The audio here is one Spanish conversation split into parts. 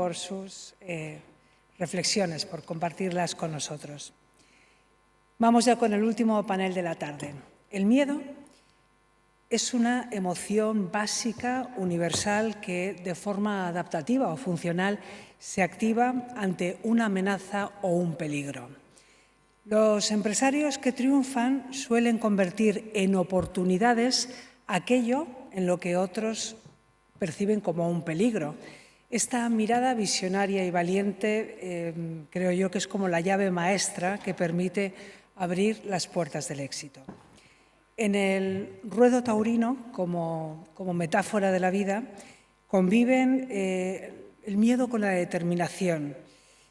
por sus reflexiones, por compartirlas con nosotros. Vamos ya con el último panel de la tarde. El miedo es una emoción básica, universal, que de forma adaptativa o funcional se activa ante una amenaza o un peligro. Los empresarios que triunfan suelen convertir en oportunidades aquello en lo que otros perciben como un peligro. Esta mirada visionaria y valiente creo yo que es como la llave maestra que permite abrir las puertas del éxito. En el ruedo taurino, como metáfora de la vida, conviven el miedo con la determinación.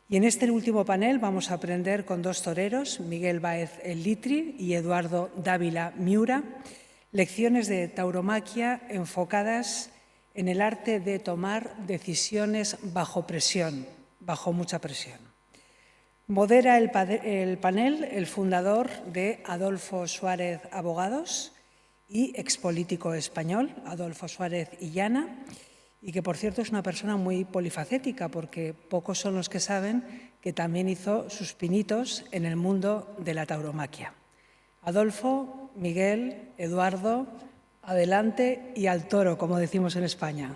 Y en este último panel vamos a aprender con dos toreros, Miguel Báez El Litri y Eduardo Dávila Miura, lecciones de tauromaquia enfocadas en el arte de tomar decisiones bajo presión, bajo mucha presión. Modera el panel el fundador de Adolfo Suárez Abogados y expolítico español, Adolfo Suárez Illana, y que, por cierto, es una persona muy polifacética, porque pocos son los que saben que también hizo sus pinitos en el mundo de la tauromaquia. Adolfo, Miguel, Eduardo, adelante y al toro, como decimos en España.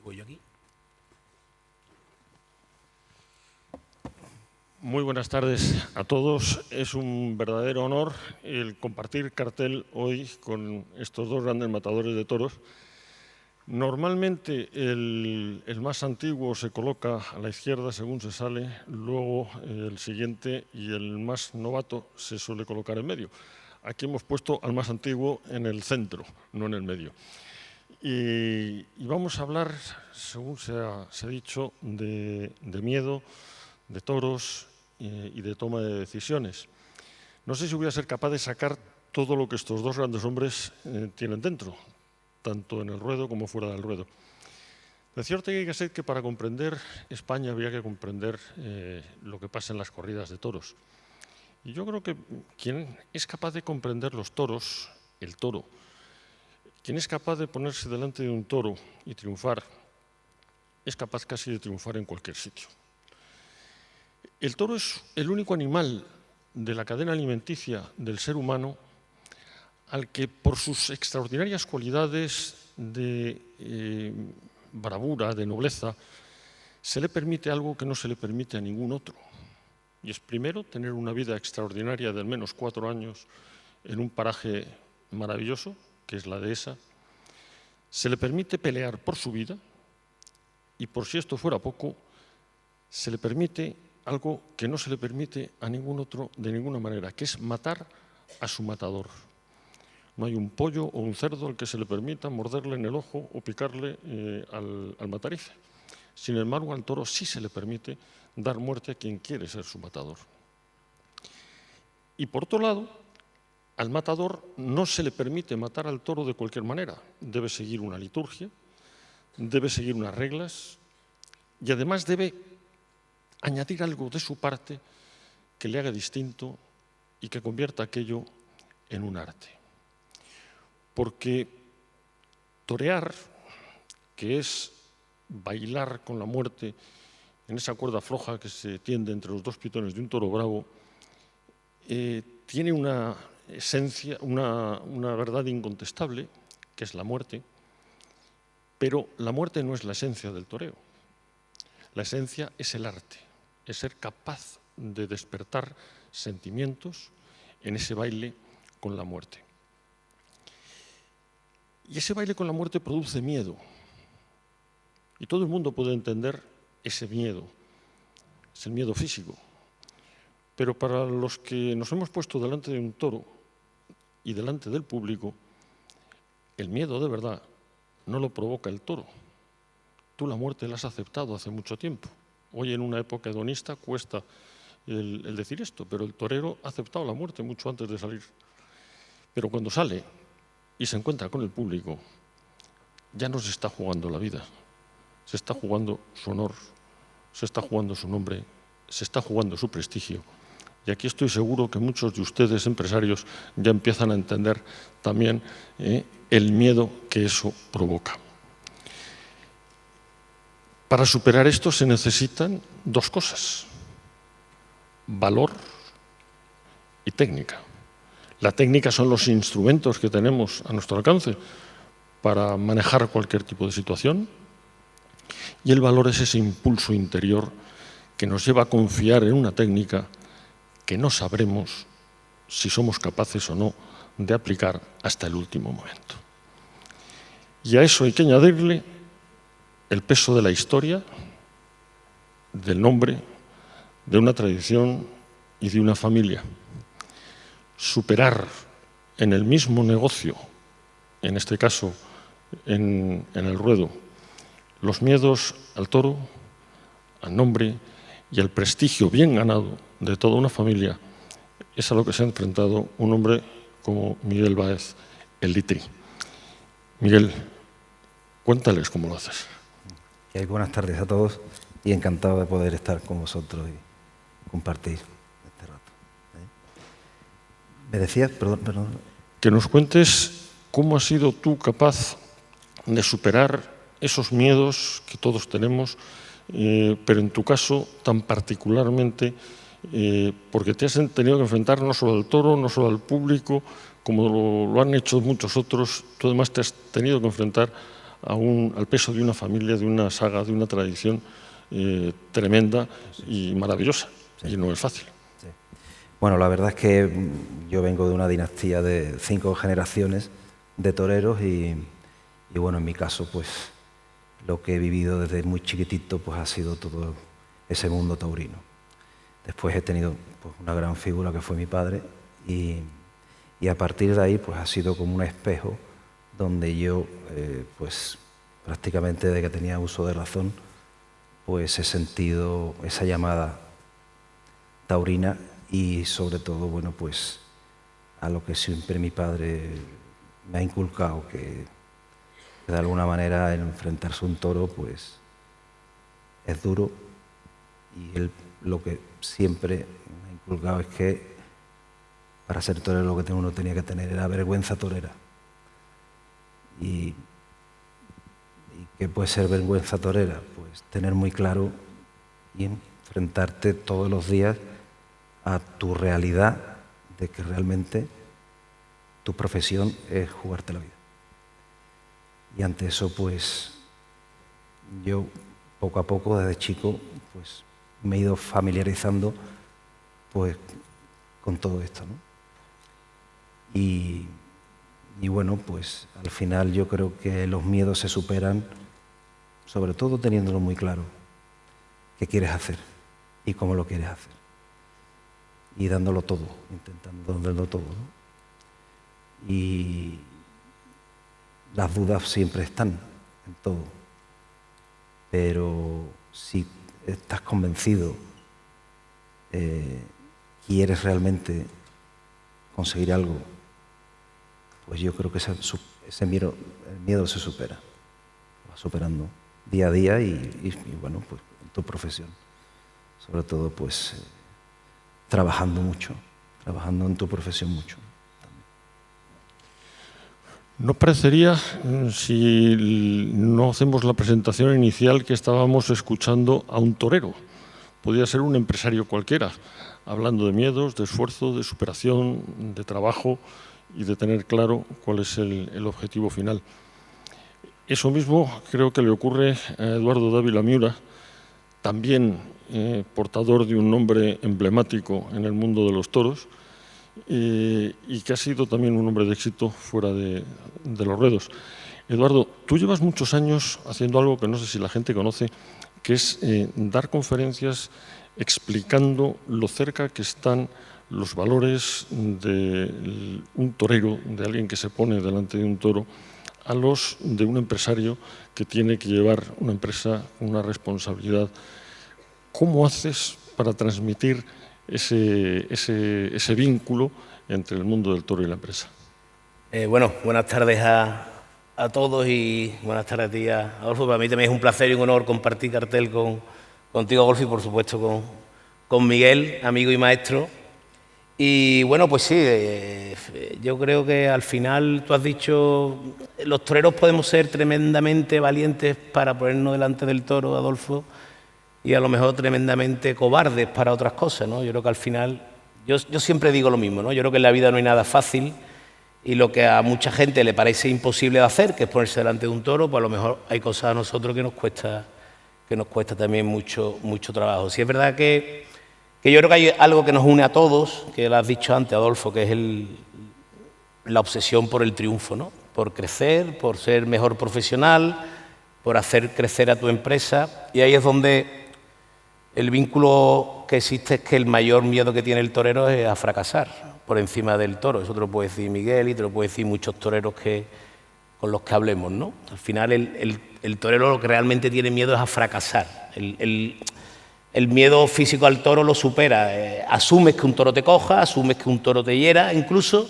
¿Voy yo aquí? Muy buenas tardes a todos. Es un verdadero honor el compartir cartel hoy con estos dos grandes matadores de toros. Normalmente el más antiguo se coloca a la izquierda según se sale, luego el siguiente y el más novato se suele colocar en medio. Aquí hemos puesto al más antiguo en el centro, no en el medio. Y vamos a hablar, según se ha dicho, de miedo, de toros y de toma de decisiones. No sé si voy a ser capaz de sacar todo lo que estos dos grandes hombres tienen dentro, tanto en el ruedo como fuera del ruedo. De cierto que hay que ser que para comprender España habría que comprender lo que pasa en las corridas de toros. Y yo creo que quien es capaz de comprender los toros, el toro, quien es capaz de ponerse delante de un toro y triunfar, es capaz casi de triunfar en cualquier sitio. El toro es el único animal de la cadena alimenticia del ser humano al que, por sus extraordinarias cualidades de bravura, de nobleza, se le permite algo que no se le permite a ningún otro. Y es, primero, tener una vida extraordinaria de al menos 4 años en un paraje maravilloso, que es la dehesa. Se le permite pelear por su vida y, por si esto fuera poco, se le permite algo que no se le permite a ningún otro de ninguna manera, que es matar a su matador. No hay un pollo o un cerdo al que se le permita morderle en el ojo o picarle al matarife. Sin embargo, al toro sí se le permite dar muerte a quien quiere ser su matador. Y por otro lado, al matador no se le permite matar al toro de cualquier manera. Debe seguir una liturgia, debe seguir unas reglas y además debe añadir algo de su parte que le haga distinto y que convierta aquello en un arte. Porque torear, que es bailar con la muerte en esa cuerda floja que se tiende entre los dos pitones de un toro bravo, tiene una esencia, una verdad incontestable, que es la muerte, pero la muerte no es la esencia del toreo. La esencia es el arte, es ser capaz de despertar sentimientos en ese baile con la muerte. Y ese baile con la muerte produce miedo. Y todo el mundo puede entender ese miedo. Es el miedo físico. Pero para los que nos hemos puesto delante de un toro y delante del público, el miedo de verdad no lo provoca el toro. Tú la muerte la has aceptado hace mucho tiempo. Hoy, en una época hedonista, cuesta el decir esto, pero el torero ha aceptado la muerte mucho antes de salir. Pero cuando sale y se encuentra con el público, ya no se está jugando la vida, se está jugando su honor, se está jugando su nombre, se está jugando su prestigio. Y aquí estoy seguro que muchos de ustedes, empresarios, ya empiezan a entender también el miedo que eso provoca. Para superar esto se necesitan dos cosas: valor y técnica. La técnica son los instrumentos que tenemos a nuestro alcance para manejar cualquier tipo de situación, y el valor es ese impulso interior que nos lleva a confiar en una técnica que no sabremos si somos capaces o no de aplicar hasta el último momento. Y a eso hay que añadirle el peso de la historia, del nombre, de una tradición y de una familia. Superar en el mismo negocio, en este caso en el ruedo, los miedos al toro, al nombre y al prestigio bien ganado de toda una familia, es a lo que se ha enfrentado un hombre como Miguel Báez, el Litri. Miguel, cuéntales cómo lo haces. Buenas tardes a todos y encantado de poder estar con vosotros y compartir este rato. ¿Me decías? Perdón. Que nos cuentes cómo has sido tú capaz de superar esos miedos que todos tenemos, pero en tu caso tan particularmente, porque te has tenido que enfrentar no solo al toro, no solo al público, como lo han hecho muchos otros. Tú además te has tenido que enfrentar al peso de una familia, de una saga, de una tradición tremenda y maravillosa, y no es fácil. Sí. Bueno, la verdad es que yo vengo de una dinastía de 5 generaciones de toreros y bueno, en mi caso, pues lo que he vivido desde muy chiquitito pues ha sido todo ese mundo taurino. Después he tenido pues una gran figura que fue mi padre y a partir de ahí pues ha sido como un espejo donde yo pues prácticamente desde que tenía uso de razón pues he sentido esa llamada taurina y sobre todo, bueno, pues a lo que siempre mi padre me ha inculcado, que de alguna manera el enfrentarse a un toro pues es duro, y él lo que siempre me ha inculcado es que para ser torero lo que uno tenía que tener era vergüenza torera. ¿Y qué puede ser vergüenza torera? Pues tener muy claro y enfrentarte todos los días a tu realidad de que realmente tu profesión es jugarte la vida. Y ante eso, pues yo poco a poco, desde chico, pues me he ido familiarizando pues con todo esto, ¿no? Y bueno, pues al final yo creo que los miedos se superan, sobre todo teniéndolo muy claro, qué quieres hacer y cómo lo quieres hacer. Y dándolo todo, intentando dándolo todo, ¿no? Y las dudas siempre están en todo, pero si estás convencido, quieres realmente conseguir algo, pues yo creo que ese miedo, el miedo se supera, va superando día a día y bueno, pues en tu profesión, sobre todo pues trabajando mucho, trabajando en tu profesión mucho. ¿No parecería, si no hacemos la presentación inicial, que estábamos escuchando a un torero? Podría ser un empresario cualquiera, hablando de miedos, de esfuerzo, de superación, de trabajo y de tener claro cuál es el objetivo final. Eso mismo creo que le ocurre a Eduardo Dávila Miura, también portador de un nombre emblemático en el mundo de los toros, y que ha sido también un hombre de éxito fuera de los ruedos. Eduardo, tú llevas muchos años haciendo algo que no sé si la gente conoce, que es dar conferencias explicando lo cerca que están los valores de un torero, de alguien que se pone delante de un toro, a los de un empresario que tiene que llevar una empresa con una responsabilidad. ¿Cómo haces para transmitir ese vínculo entre el mundo del toro y la empresa? Bueno, buenas tardes a todos y buenas tardes a ti, Adolfo. Para mí también es un placer y un honor compartir cartel contigo, Adolfo, y por supuesto con Miguel, amigo y maestro. Y bueno, pues sí, yo creo que al final tú has dicho, los toreros podemos ser tremendamente valientes para ponernos delante del toro, Adolfo, y a lo mejor tremendamente cobardes para otras cosas, ¿no? Yo creo que al final, yo siempre digo lo mismo, ¿no? Yo creo que en la vida no hay nada fácil y lo que a mucha gente le parece imposible de hacer, que es ponerse delante de un toro, pues a lo mejor hay cosas a nosotros que nos cuesta también mucho trabajo. Sí es verdad que yo creo que hay algo que nos une a todos, que lo has dicho antes, Adolfo, que es la obsesión por el triunfo, ¿no? Por crecer, por ser mejor profesional, por hacer crecer a tu empresa. Y ahí es donde el vínculo que existe es que el mayor miedo que tiene el torero es a fracasar por encima del toro. Eso te lo puede decir Miguel y te lo puede decir muchos toreros con los que hablemos, ¿no? Al final el torero lo que realmente tiene miedo es a fracasar. El miedo físico al toro lo supera. Asumes que un toro te coja, asumes que un toro te hiera incluso,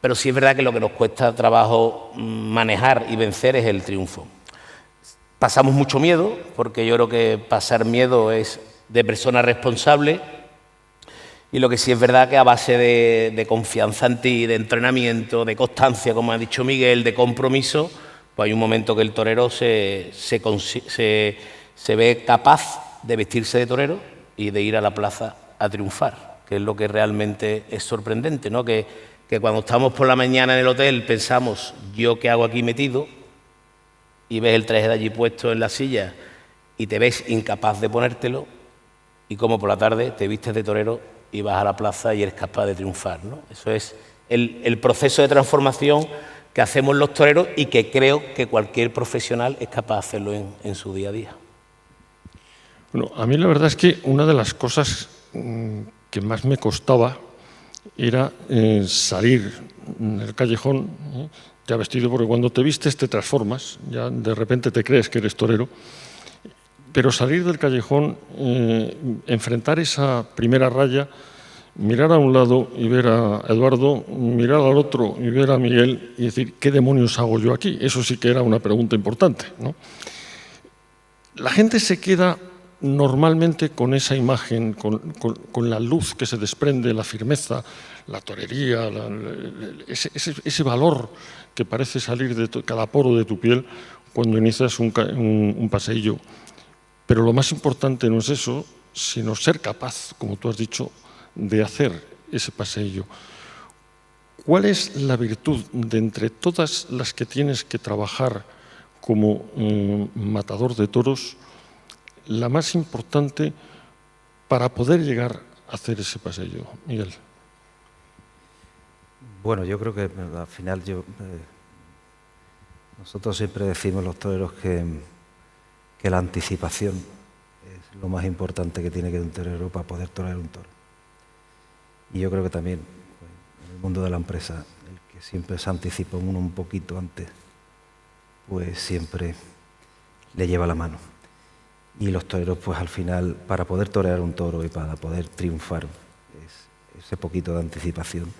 pero sí es verdad que lo que nos cuesta trabajo manejar y vencer es el triunfo. Pasamos mucho miedo, porque yo creo que pasar miedo es de persona responsable, y lo que sí es verdad que a base de confianza en ti, de entrenamiento, de constancia, como ha dicho Miguel, de compromiso, pues hay un momento que el torero se ve capaz de vestirse de torero y de ir a la plaza a triunfar, que es lo que realmente es sorprendente, ¿no? Que cuando estamos por la mañana en el hotel pensamos, ¿yo qué hago aquí metido? Y ves el traje de allí puesto en la silla y te ves incapaz de ponértelo, y como por la tarde te vistes de torero y vas a la plaza y eres capaz de triunfar, ¿no? Eso es el proceso de transformación que hacemos los toreros y que creo que cualquier profesional es capaz de hacerlo en su día a día. Bueno, a mí la verdad es que una de las cosas que más me costaba era salir en el callejón ya vestido, porque cuando te vistes te transformas, ya de repente te crees que eres torero, pero salir del callejón, enfrentar esa primera raya, mirar a un lado y ver a Eduardo, mirar al otro y ver a Miguel y decir, ¿qué demonios hago yo aquí? Eso sí que era una pregunta importante, ¿no? La gente se queda normalmente con esa imagen, con la luz que se desprende, la firmeza, la torería, ese valor que parece salir de cada poro de tu piel cuando inicias un paseillo. Pero lo más importante no es eso, sino ser capaz, como tú has dicho, de hacer ese paseillo. ¿Cuál es la virtud de entre todas las que tienes que trabajar como matador de toros, la más importante para poder llegar a hacer ese paseillo, Miguel? Bueno, yo creo que al final nosotros siempre decimos los toreros que la anticipación es lo más importante que tiene que un torero para poder torear un toro. Y yo creo que también pues, en el mundo de la empresa, el que siempre se anticipa uno un poquito antes, pues siempre le lleva la mano. Y los toreros, pues al final, para poder torear un toro y para poder triunfar, es ese poquito de anticipación,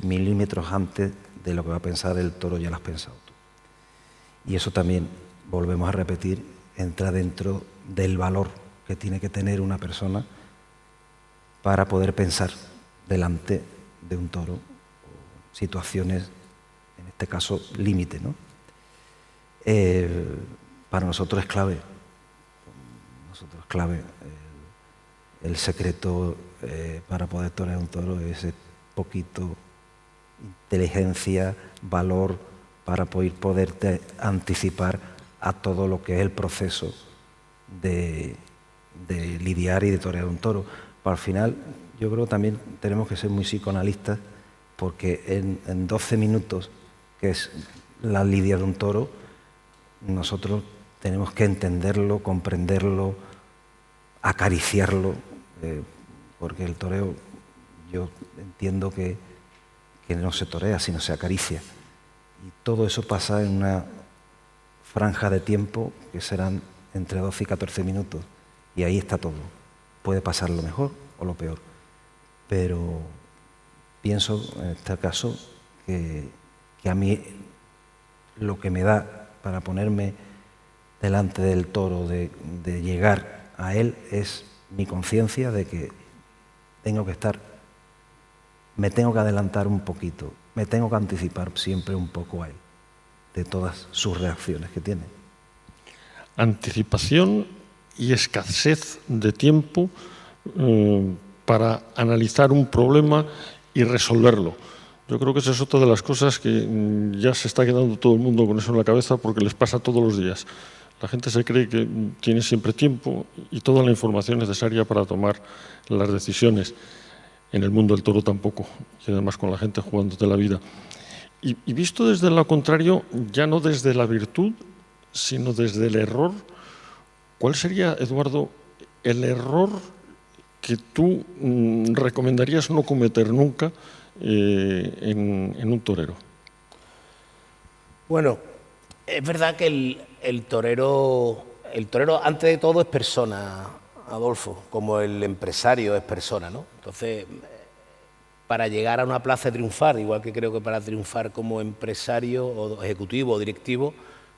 milímetros antes de lo que va a pensar el toro, ya lo has pensado tú. Y eso también, volvemos a repetir, entra dentro del valor que tiene que tener una persona para poder pensar delante de un toro, o situaciones, en este caso, límite, ¿no? Para nosotros es clave. El secreto para poder torear un toro es ese poquito inteligencia, valor para poderte anticipar a todo lo que es el proceso de lidiar y de torear un toro. Pero al final yo creo que también tenemos que ser muy psicoanalistas, porque en 12 minutos, que es la lidia de un toro, nosotros tenemos que entenderlo, comprenderlo, acariciarlo, porque el toreo, yo entiendo que no se torea, sino se acaricia. Y todo eso pasa en una franja de tiempo que serán entre 12 y 14 minutos. Y ahí está todo. Puede pasar lo mejor o lo peor. Pero pienso, en este caso, que a mí lo que me da para ponerme delante del toro, de llegar a él, es mi conciencia de que tengo que estar, me tengo que adelantar un poquito, me tengo que anticipar siempre un poco a él, de todas sus reacciones que tiene. Anticipación y escasez de tiempo para analizar un problema y resolverlo. Yo creo que esa es otra de las cosas que ya se está quedando todo el mundo con eso en la cabeza porque les pasa todos los días. La gente se cree que tiene siempre tiempo y toda la información necesaria para tomar las decisiones. En el mundo del toro tampoco, y además con la gente jugándote la vida. Y visto desde lo contrario, ya no desde la virtud, sino desde el error, ¿cuál sería, Eduardo, el error que tú recomendarías no cometer nunca en un torero? Bueno, es verdad que el torero antes de todo es persona, Adolfo, como el empresario es persona, ¿no? Entonces, para llegar a una plaza de triunfar, igual que creo que para triunfar como empresario o ejecutivo o directivo,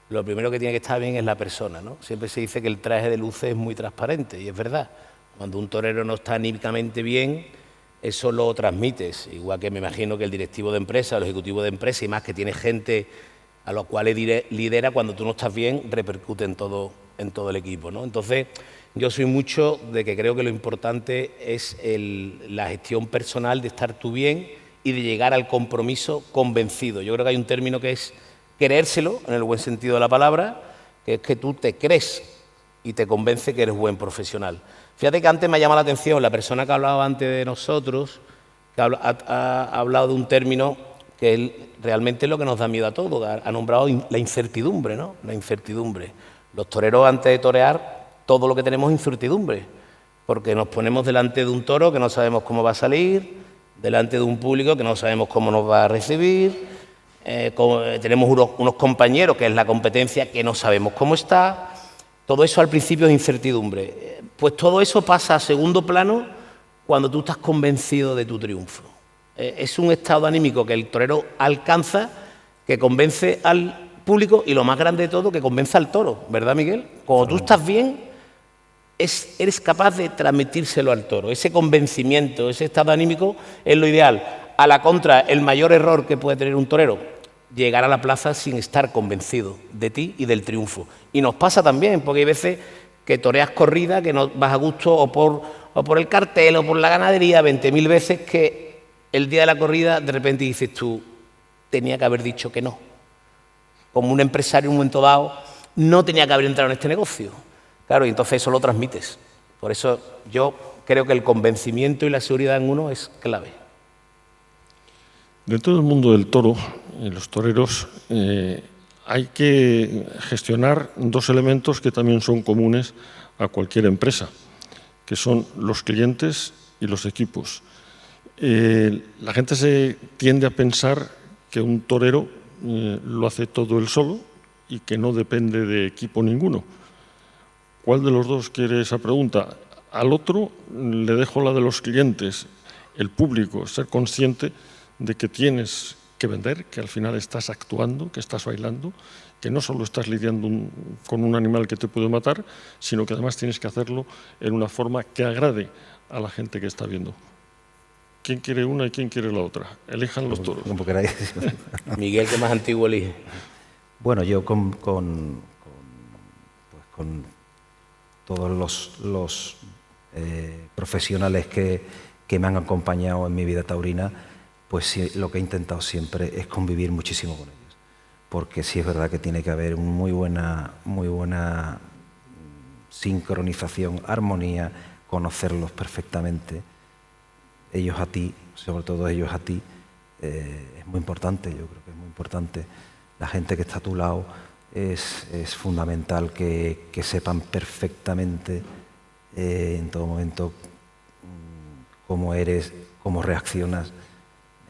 lo primero que tiene que estar bien es la persona, ¿no? Siempre se dice que el traje de luces es muy transparente y es verdad. Cuando un torero no está anímicamente bien, eso lo transmites, igual que me imagino que el directivo de empresa, el ejecutivo de empresa y más que tiene gente a los cuales lidera, cuando tú no estás bien, repercute en todo el equipo, ¿no? Entonces, yo soy mucho de que creo que lo importante es la gestión personal, de estar tú bien y de llegar al compromiso convencido. Yo creo que hay un término que es creérselo, en el buen sentido de la palabra, que es que tú te crees y te convence que eres buen profesional. Fíjate que antes me llama la atención la persona que ha hablado antes de nosotros, que ha hablado de un término que realmente es lo que nos da miedo a todos, ha nombrado la incertidumbre, ¿no? La incertidumbre. Los toreros antes de torear, todo lo que tenemos es incertidumbre, porque nos ponemos delante de un toro que no sabemos cómo va a salir, delante de un público que no sabemos cómo nos va a recibir, tenemos unos compañeros, que es la competencia, que no sabemos cómo está. Todo eso al principio es incertidumbre. Pues todo eso pasa a segundo plano cuando tú estás convencido de tu triunfo. Es un estado anímico que el torero alcanza, que convence al público y lo más grande de todo, que convence al toro, ¿verdad, Miguel? Cuando tú estás bien, eres capaz de transmitírselo al toro. Ese convencimiento, ese estado anímico es lo ideal. A la contra, el mayor error que puede tener un torero, llegar a la plaza sin estar convencido de ti y del triunfo. Y nos pasa también, porque hay veces que toreas corrida, que no vas a gusto o por el cartel o por la ganadería, 20.000 veces, que el día de la corrida de repente dices tú, tenía que haber dicho que no. Como un empresario en un momento dado, no tenía que haber entrado en este negocio. Claro, y entonces eso lo transmites. Por eso yo creo que el convencimiento y la seguridad en uno es clave. Dentro del mundo del toro, en los toreros, hay que gestionar dos elementos que también son comunes a cualquier empresa, que son los clientes y los equipos. La gente se tiende a pensar que un torero lo hace todo él solo y que no depende de equipo ninguno. ¿Cuál de los dos quiere esa pregunta? Al otro le dejo la de los clientes, el público, ser consciente de que tienes que vender, que al final estás actuando, que estás bailando, que no solo estás lidiando con un animal que te puede matar, sino que además tienes que hacerlo en una forma que agrade a la gente que está viendo. ¿Quién quiere una y quién quiere la otra? Elijan los toros. Como queráis. Miguel, ¿qué más antiguo elige? Bueno, yo con todos los profesionales que me han acompañado en mi vida taurina, pues sí, lo que he intentado siempre es convivir muchísimo con ellos. Porque sí es verdad que tiene que haber muy buena sincronización, armonía, conocerlos perfectamente. Ellos a ti, sobre todo ellos a ti, es muy importante, yo creo que es muy importante. La gente que está a tu lado es fundamental que sepan perfectamente en todo momento cómo eres, cómo reaccionas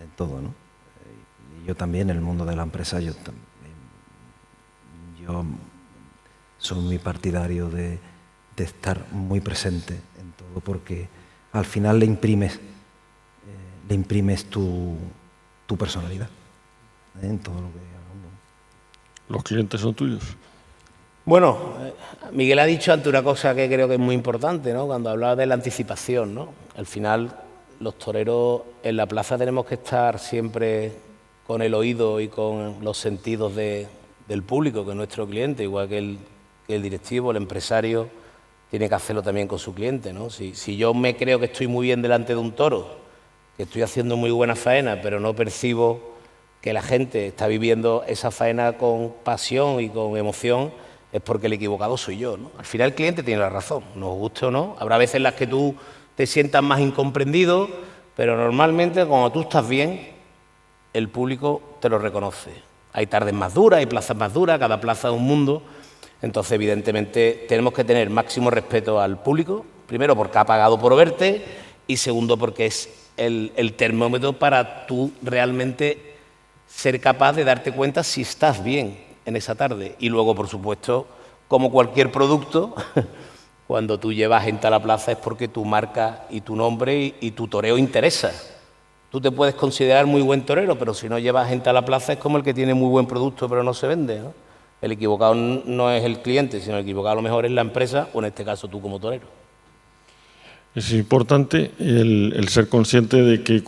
en todo, ¿no? Y yo también, en el mundo de la empresa, yo soy muy partidario de estar muy presente en todo, porque al final le imprimes tu personalidad en todo lo que hago. ¿Los clientes son tuyos? Bueno, Miguel ha dicho ante una cosa que creo que es muy importante, ¿no? Cuando hablaba de la anticipación, ¿no? Al final, los toreros en la plaza tenemos que estar siempre con el oído y con los sentidos del público, que es nuestro cliente, igual que el directivo, el empresario, tiene que hacerlo también con su cliente, ¿no? Si yo me creo que estoy muy bien delante de un toro, que estoy haciendo muy buena faena, pero no percibo que la gente está viviendo esa faena con pasión y con emoción, es porque el equivocado soy yo, ¿no? Al final el cliente tiene la razón, nos guste o no. Habrá veces en las que tú te sientas más incomprendido, pero normalmente cuando tú estás bien, el público te lo reconoce. Hay tardes más duras, hay plazas más duras, cada plaza es un mundo. Entonces, evidentemente, tenemos que tener máximo respeto al público, primero porque ha pagado por verte y segundo porque es el termómetro para tú realmente ser capaz de darte cuenta si estás bien en esa tarde. Y luego, por supuesto, como cualquier producto, cuando tú llevas gente a la plaza es porque tu marca y tu nombre y tu toreo interesa. Tú te puedes considerar muy buen torero, pero si no llevas gente a la plaza es como el que tiene muy buen producto pero no se vende, ¿no? El equivocado no es el cliente, sino el equivocado a lo mejor es la empresa o en este caso tú como torero. Es importante el ser consciente de que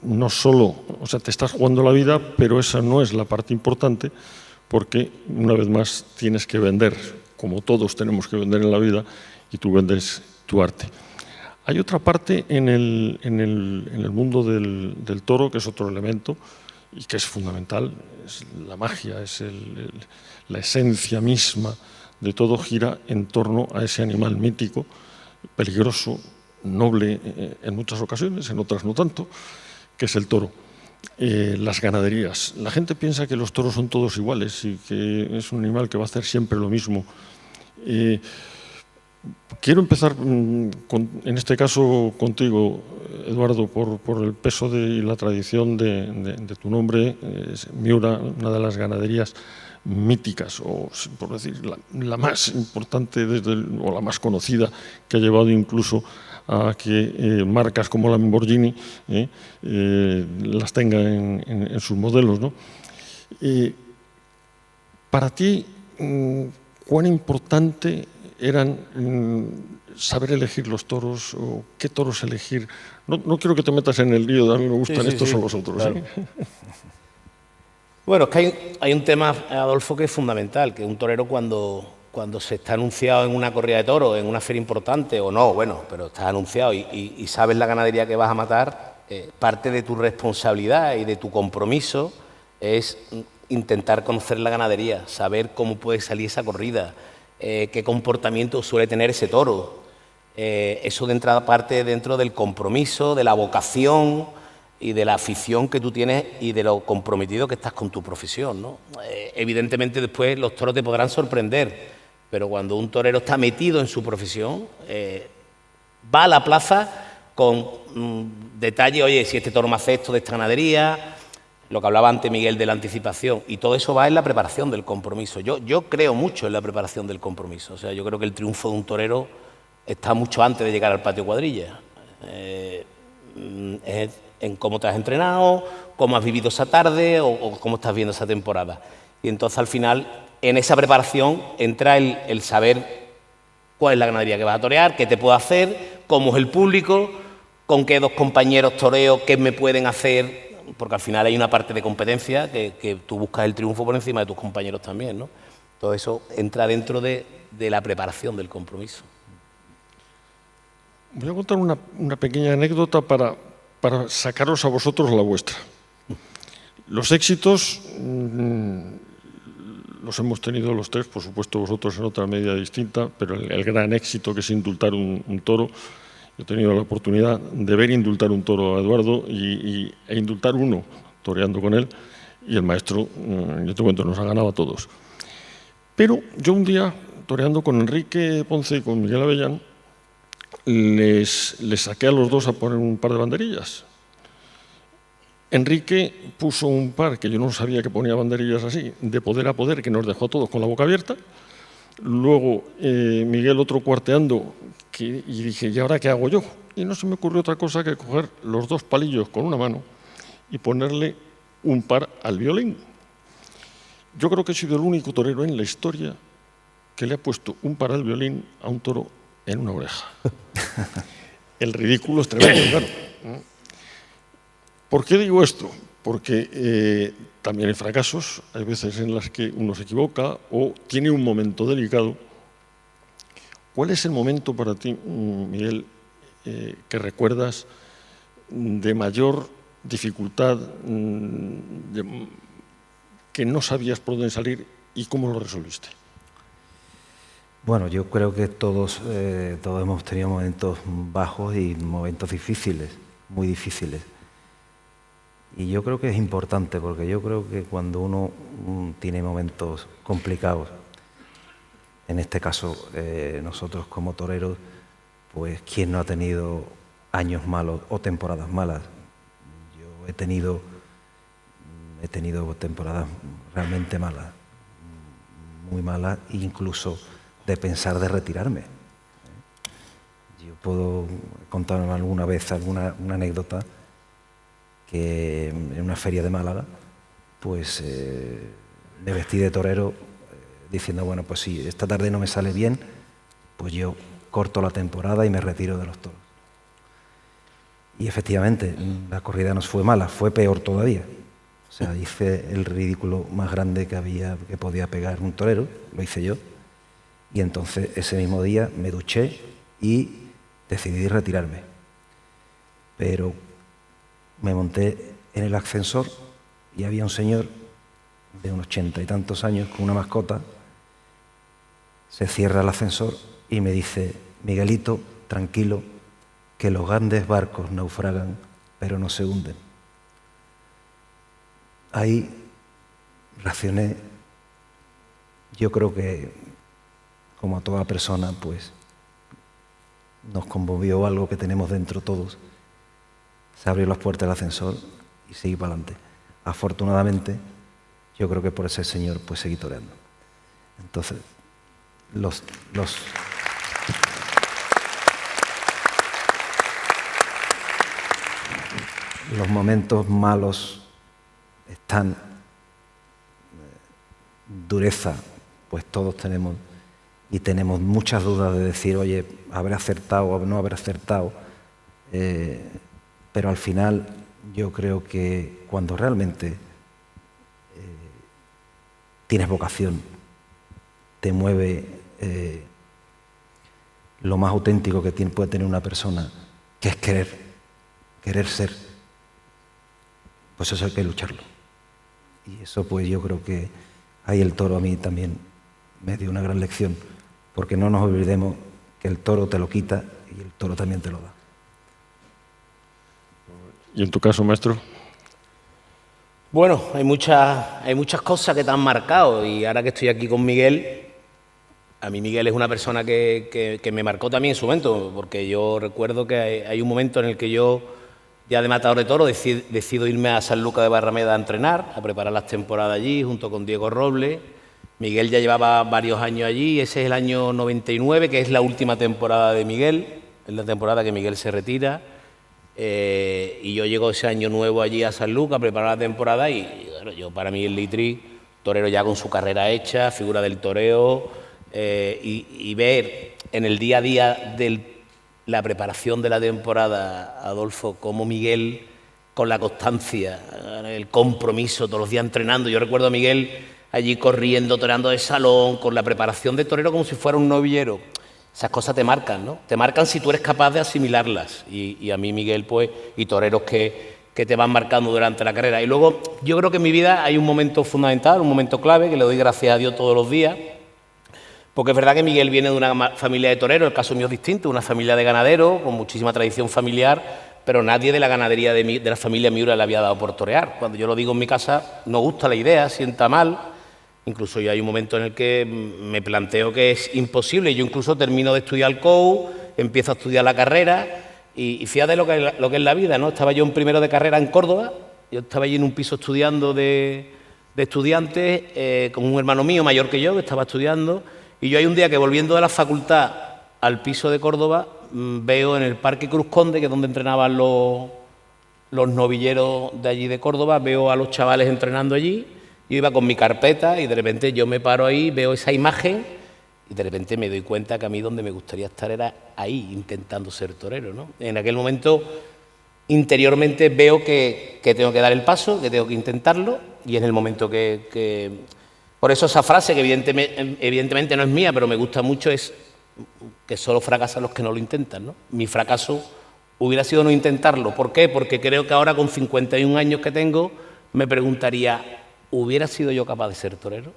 no solo, o sea, te estás jugando la vida, pero esa no es la parte importante, porque una vez más tienes que vender, como todos tenemos que vender en la vida, y tú vendes tu arte. Hay otra parte en el mundo del toro, que es otro elemento, y que es fundamental, es la magia, es la esencia misma de todo gira en torno a ese animal mítico, peligroso, noble en muchas ocasiones, en otras no tanto, que es el toro. Las ganaderías. La gente piensa que los toros son todos iguales y que es un animal que va a hacer siempre lo mismo. Quiero empezar, en este caso contigo, Eduardo, por el peso y la tradición de tu nombre. Miura, una de las ganaderías míticas, o por decir, la más importante o la más conocida, que ha llevado incluso a que marcas como la Lamborghini las tengan en sus modelos, ¿no? Para ti, ¿cuán importante eran saber elegir los toros o qué toros elegir? No quiero que te metas en el lío, a mí me gustan estos son los otros. Claro. Bueno, es que hay un tema, Adolfo, que es fundamental, que un torero cuando se está anunciado en una corrida de toros, en una feria importante o no, bueno, pero estás anunciado y sabes la ganadería que vas a matar, parte de tu responsabilidad y de tu compromiso es intentar conocer la ganadería, saber cómo puede salir esa corrida, qué comportamiento suele tener ese toro. Eso de entrada parte dentro del compromiso, de la vocación y de la afición que tú tienes y de lo comprometido que estás con tu profesión, ¿no? Evidentemente después los toros te podrán sorprender, pero cuando un torero está metido en su profesión, va a la plaza con detalle, oye, si este toro me hace esto de esta ganadería, lo que hablaba antes Miguel de la anticipación, y todo eso va en la preparación del compromiso. Yo creo mucho en la preparación del compromiso, o sea, yo creo que el triunfo de un torero está mucho antes de llegar al patio cuadrilla. Es en cómo te has entrenado, cómo has vivido esa tarde o cómo estás viendo esa temporada. Y entonces al final, en esa preparación, entra el saber cuál es la ganadería que vas a torear, qué te puedo hacer, cómo es el público, con qué dos compañeros toreo, qué me pueden hacer, porque al final hay una parte de competencia que tú buscas el triunfo por encima de tus compañeros también, ¿no? Todo eso entra dentro de la preparación del compromiso. Voy a contar una pequeña anécdota para sacaros a vosotros la vuestra. Los éxitos los hemos tenido los tres, por supuesto vosotros en otra medida distinta, pero el gran éxito que es indultar un toro. Yo he tenido la oportunidad de ver indultar un toro a Eduardo e indultar uno toreando con él, y el maestro, yo te cuento, nos ha ganado a todos. Pero yo un día, toreando con Enrique Ponce y con Miguel Avellán, les saqué a los dos a poner un par de banderillas. Enrique puso un par que yo no sabía que ponía banderillas así, de poder a poder, que nos dejó a todos con la boca abierta. Luego Miguel otro cuarteando, y dije, ¿y ahora qué hago yo? Y no se me ocurrió otra cosa que coger los dos palillos con una mano y ponerle un par al violín. Yo creo que he sido el único torero en la historia que le ha puesto un para el violín a un toro en una oreja. El ridículo es tremendo, claro. ¿Por qué digo esto? Porque también hay fracasos, hay veces en las que uno se equivoca o tiene un momento delicado. ¿Cuál es el momento para ti, Miguel, que recuerdas de mayor dificultad, que no sabías por dónde salir y cómo lo resolviste? Bueno, yo creo que todos hemos tenido momentos bajos y momentos difíciles, muy difíciles. Y yo creo que es importante, porque yo creo que cuando uno tiene momentos complicados, en este caso nosotros como toreros, pues ¿quién no ha tenido años malos o temporadas malas? Yo he tenido temporadas realmente malas, muy malas, incluso de pensar de retirarme. Yo puedo contar alguna vez una anécdota que en una feria de Málaga, pues me vestí de torero diciendo, bueno, pues si esta tarde no me sale bien, pues yo corto la temporada y me retiro de los toros. Y efectivamente, la corrida no fue mala, fue peor todavía. O sea, hice el ridículo más grande que podía pegar un torero, lo hice yo. Y entonces ese mismo día me duché y decidí retirarme. Pero me monté en el ascensor y había un señor de unos 80 y tantos años con una mascota. Se cierra el ascensor y me dice, Miguelito, tranquilo, que los grandes barcos naufragan, pero no se hunden. Ahí reaccioné. Yo creo que, como a toda persona, pues nos conmovió algo que tenemos dentro todos. Se abrió las puertas del ascensor y seguí para adelante. Afortunadamente, yo creo que por ese señor pues seguí toreando. Entonces, los momentos malos están, dureza, pues todos tenemos, y tenemos muchas dudas de decir, oye, habré acertado o no habré acertado, pero al final yo creo que cuando realmente tienes vocación, te mueve lo más auténtico que puede tener una persona, que es querer ser, pues eso hay que lucharlo. Y eso pues yo creo que ahí el toro a mí también me dio una gran lección, porque no nos olvidemos que el toro te lo quita y el toro también te lo da. ¿Y en tu caso, maestro? Bueno, hay muchas cosas que te han marcado, y ahora que estoy aquí con Miguel, a mí Miguel es una persona que me marcó también en su momento, porque yo recuerdo que hay un momento en el que yo, ya de matador de toro, decido irme a Sanlúcar de Barrameda a entrenar, a preparar las temporadas allí, junto con Diego Robles. Miguel ya llevaba varios años allí, ese es el año 99, que es la última temporada de Miguel, es la temporada que Miguel se retira. Y yo llego ese año nuevo allí a Sanlúcar a preparar la temporada y bueno, yo, para mí el Litri, torero ya con su carrera hecha, figura del toreo, y ver en el día a día de la preparación de la temporada, Adolfo, cómo Miguel, con la constancia, el compromiso, todos los días entrenando. Yo recuerdo a Miguel allí corriendo, toreando de salón, con la preparación de torero como si fuera un novillero. Esas cosas te marcan, ¿no? Te marcan si tú eres capaz de asimilarlas. Y a mí, Miguel, pues, y toreros que te van marcando durante la carrera. Y luego, yo creo que en mi vida hay un momento fundamental, un momento clave, que le doy gracias a Dios todos los días, porque es verdad que Miguel viene de una familia de toreros, el caso mío es distinto, una familia de ganaderos, con muchísima tradición familiar, pero nadie de la ganadería de la familia Miura le había dado por torear. Cuando yo lo digo en mi casa, no gusta la idea, sienta mal. Incluso yo hay un momento en el que me planteo que es imposible. Yo incluso termino de estudiar el COU, empiezo a estudiar la carrera y fíjate lo que es la vida, ¿no? Estaba yo en primero de carrera en Córdoba, yo estaba allí en un piso estudiando de estudiantes con un hermano mío mayor que yo que estaba estudiando, y yo hay un día que volviendo de la facultad al piso de Córdoba veo en el Parque Cruz Conde, que es donde entrenaban los novilleros de allí de Córdoba, veo a los chavales entrenando allí. Yo iba con mi carpeta y de repente yo me paro ahí, veo esa imagen Y de repente me doy cuenta que a mí donde me gustaría estar era ahí, intentando ser torero, ¿no? En aquel momento, interiormente veo que tengo que dar el paso, que tengo que intentarlo, y en el momento que... Por eso esa frase, que evidentemente no es mía, pero me gusta mucho, es que solo fracasan los que no lo intentan, ¿no? Mi fracaso hubiera sido no intentarlo. ¿Por qué? Porque creo que ahora, con 51 años que tengo, me preguntaría, ¿hubiera sido yo capaz de ser torero?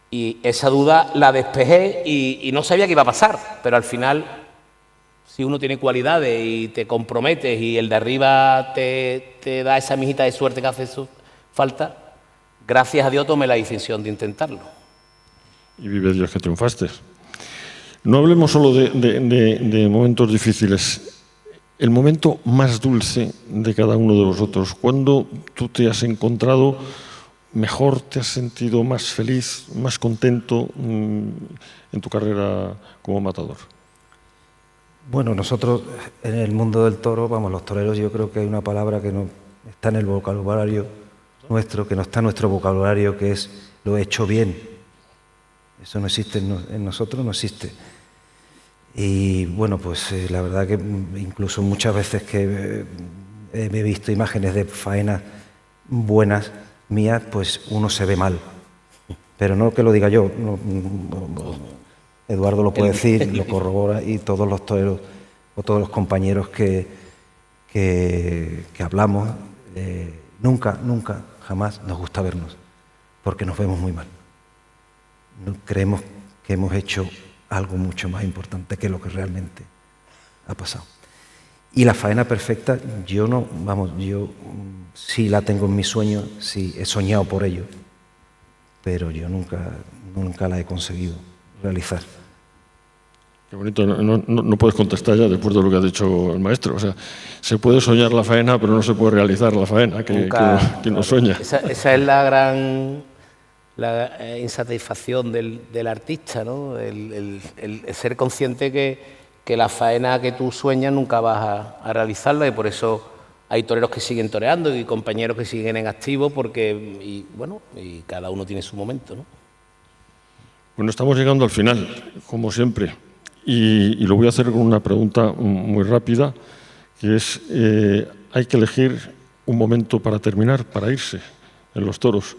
Y esa duda la despejé y no sabía qué iba a pasar, pero al final, si uno tiene cualidades y te comprometes y el de arriba te da esa mijita de suerte que hace falta, gracias a Dios tomé la decisión de intentarlo. Y vive Dios que triunfaste. No hablemos solo de momentos difíciles. El momento más dulce de cada uno de vosotros, ¿cuándo tú te has encontrado mejor, te has sentido más feliz, más contento en tu carrera como matador? Bueno, nosotros en el mundo del toro, vamos, los toreros, yo creo que hay una palabra que no está en el vocabulario nuestro, que no está en nuestro vocabulario, que es lo he hecho bien. Eso no existe en nosotros, no existe. Y bueno, pues la verdad que incluso muchas veces que he visto imágenes de faenas buenas mías, pues uno se ve mal. Pero no que lo diga yo, Eduardo lo puede decir, lo corrobora, y todos los toreros o todos los compañeros que hablamos, nunca, jamás nos gusta vernos, porque nos vemos muy mal. Creemos que hemos hecho algo mucho más importante que lo que realmente ha pasado. Y la faena perfecta, yo sí la tengo en mis sueños, sí he soñado por ello, pero yo nunca la he conseguido realizar. Qué bonito, no puedes contestar ya después de lo que ha dicho el maestro. O sea, se puede soñar la faena, pero no se puede realizar la faena que uno sueña. Esa es la gran insatisfacción del artista, ¿no? El ser consciente que la faena que tú sueñas nunca vas a realizarla, y por eso hay toreros que siguen toreando y compañeros que siguen en activo, y cada uno tiene su momento, ¿no? Bueno, estamos llegando al final, como siempre, y lo voy a hacer con una pregunta muy rápida, que es, hay que elegir un momento para terminar, para irse en los toros.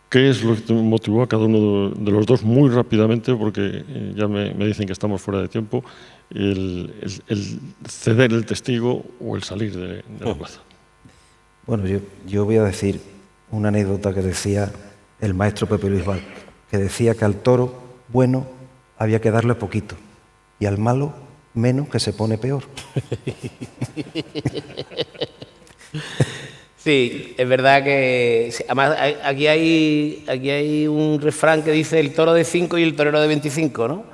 ¿Qué es lo que te motivó a cada uno de los dos, muy rápidamente, porque ya me dicen que estamos fuera de tiempo, el ceder el testigo o el salir de la plaza? Bueno, yo voy a decir una anécdota que decía el maestro Pepe Luis Val, que decía que al toro bueno había que darle poquito y al malo menos, que se pone peor. Sí, es verdad que... Además, aquí hay un refrán que dice el toro de 5 y el torero de 25, ¿no?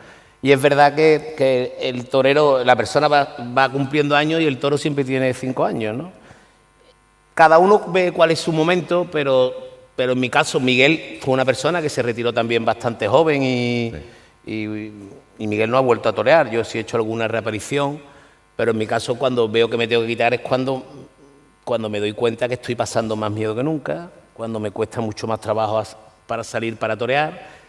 Y es verdad que el torero, la persona va cumpliendo años y el toro siempre tiene 5 años, ¿no? Cada uno ve cuál es su momento, pero en mi caso Miguel fue una persona que se retiró también bastante joven y Miguel no ha vuelto a torear. Yo sí he hecho alguna reaparición, pero en mi caso, cuando veo que me tengo que quitar, es cuando me doy cuenta que estoy pasando más miedo que nunca, cuando me cuesta mucho más trabajo para salir para torear.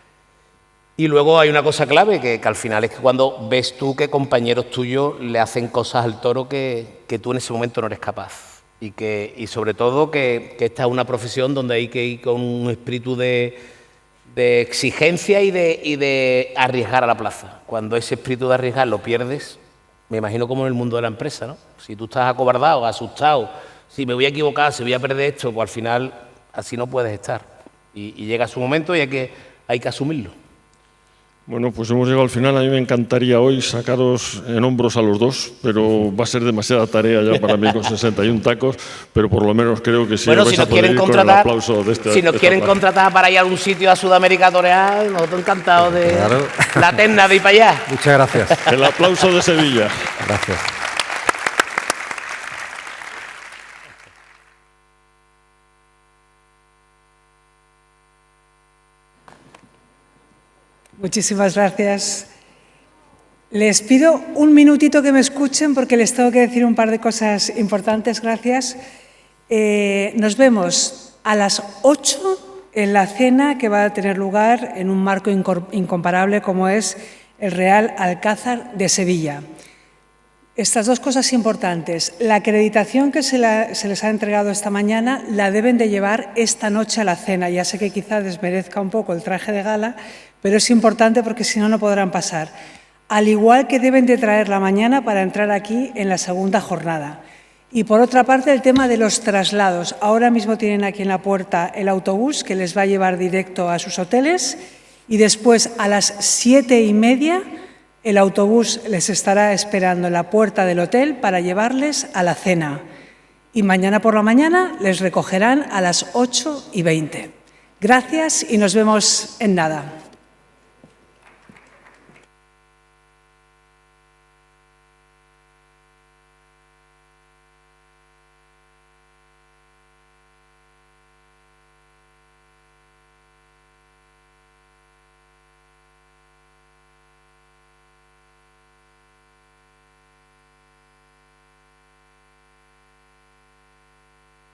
Y luego hay una cosa clave, que al final es que cuando ves tú que compañeros tuyos le hacen cosas al toro que tú en ese momento no eres capaz. Y sobre todo que esta es una profesión donde hay que ir con un espíritu de exigencia y de arriesgar a la plaza. Cuando ese espíritu de arriesgar lo pierdes, me imagino como en el mundo de la empresa, ¿no? Si tú estás acobardado, asustado, si me voy a equivocar, si voy a perder esto, pues al final así no puedes estar. Y llega su momento y hay que asumirlo. Bueno, pues hemos llegado al final. A mí me encantaría hoy sacaros en hombros a los dos, pero va a ser demasiada tarea ya para mí con 61 tacos, pero por lo menos creo que sí. Bueno, si nos quieren contratar para ir a algún sitio a Sudamérica a torear, nosotros encantados de la terna de ir para allá. Muchas gracias. El aplauso de Sevilla. Gracias. Muchísimas gracias. Les pido un minutito que me escuchen porque les tengo que decir un par de cosas importantes. Gracias. Nos vemos a las 8 en la cena que va a tener lugar en un marco incomparable como es el Real Alcázar de Sevilla. Estas dos cosas importantes. La acreditación que se les ha entregado esta mañana la deben de llevar esta noche a la cena. Ya sé que quizá desmerezca un poco el traje de gala, pero es importante porque si no, no podrán pasar. Al igual que deben de traerla mañana para entrar aquí en la segunda jornada. Y por otra parte, el tema de los traslados. Ahora mismo tienen aquí en la puerta el autobús que les va a llevar directo a sus hoteles y después a las 7:30 el autobús les estará esperando en la puerta del hotel para llevarles a la cena. Y mañana por la mañana les recogerán a las 8:20. Gracias y nos vemos en nada.